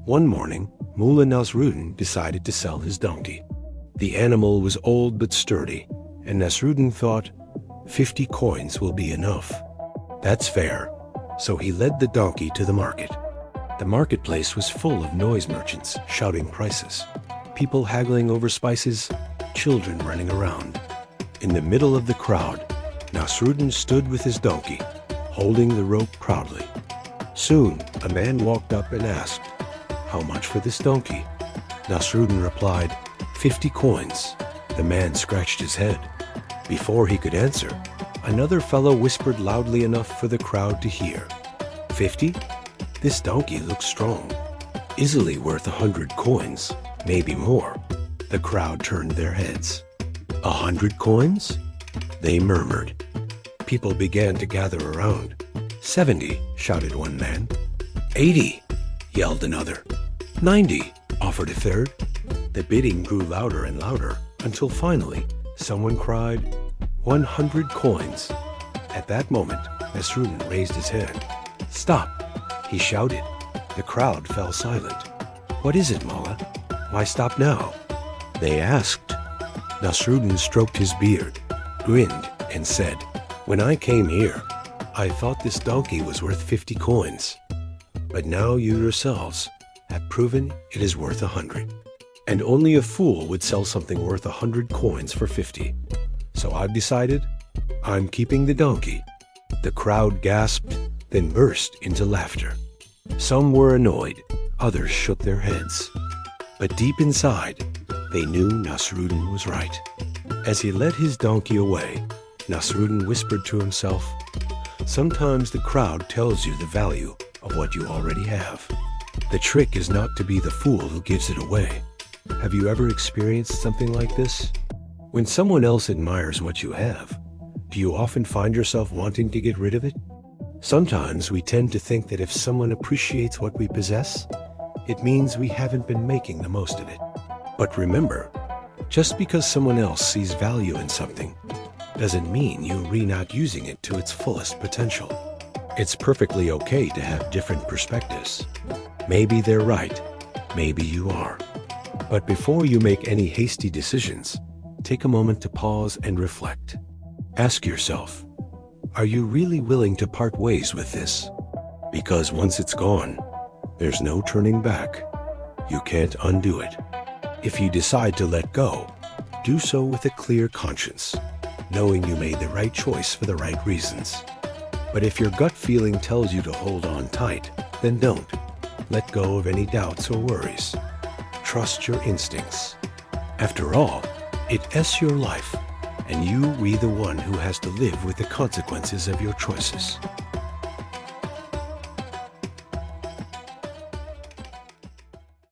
One morning, Mullah Nasruddin decided to sell his donkey. The animal was old but sturdy, and Nasruddin thought, 50 coins will be enough. That's fair. So he led the donkey to the market. The marketplace was full of noise merchants shouting prices, people haggling over spices, children running around. In the middle of the crowd, Nasruddin stood with his donkey, holding the rope proudly. Soon, a man walked up and asked, "How much for this donkey?" Nasruddin replied, 50 coins. The man scratched his head. Before he could answer, another fellow whispered loudly enough for the crowd to hear, 50? This donkey looks strong. Easily worth 100 coins, maybe more. The crowd turned their heads. 100 coins? They murmured. People began to gather around. 70, shouted one man. 80, yelled another. 90, offered a third. The bidding grew louder and louder until finally someone cried, 100 coins. At that moment, Nasruddin raised his hand. Stop, he shouted. The crowd fell silent. What is it, Mullah? Why stop now? They asked. Nasruddin stroked his beard, grinned, and said, when I came here, I thought this donkey was worth 50 coins. But now you yourselves have proven it is worth 100. And only a fool would sell something worth 100 coins for 50. So I've decided I'm keeping the donkey. The crowd gasped, then burst into laughter. Some were annoyed, others shook their heads. But deep inside, they knew Nasruddin was right. As he led his donkey away, Nasruddin whispered to himself, sometimes the crowd tells you the value of what you already have. The trick is not to be the fool who gives it away. Have you ever experienced something like this? When someone else admires what you have, do you often find yourself wanting to get rid of it? Sometimes we tend to think that if someone appreciates what we possess, it means we haven't been making the most of it. But remember, just because someone else sees value in something doesn't mean you're not using it to its fullest potential. It's perfectly okay to have different perspectives. Maybe they're right, maybe you are. But before you make any hasty decisions, take a moment to pause and reflect. Ask yourself, are you really willing to part ways with this? Because once it's gone, there's no turning back. You can't undo it. If you decide to let go, do so with a clear conscience, knowing you made the right choice for the right reasons. But if your gut feeling tells you to hold on tight, then don't. Let go of any doubts or worries. Trust your instincts. After all, it's your life, and you be the one who has to live with the consequences of your choices.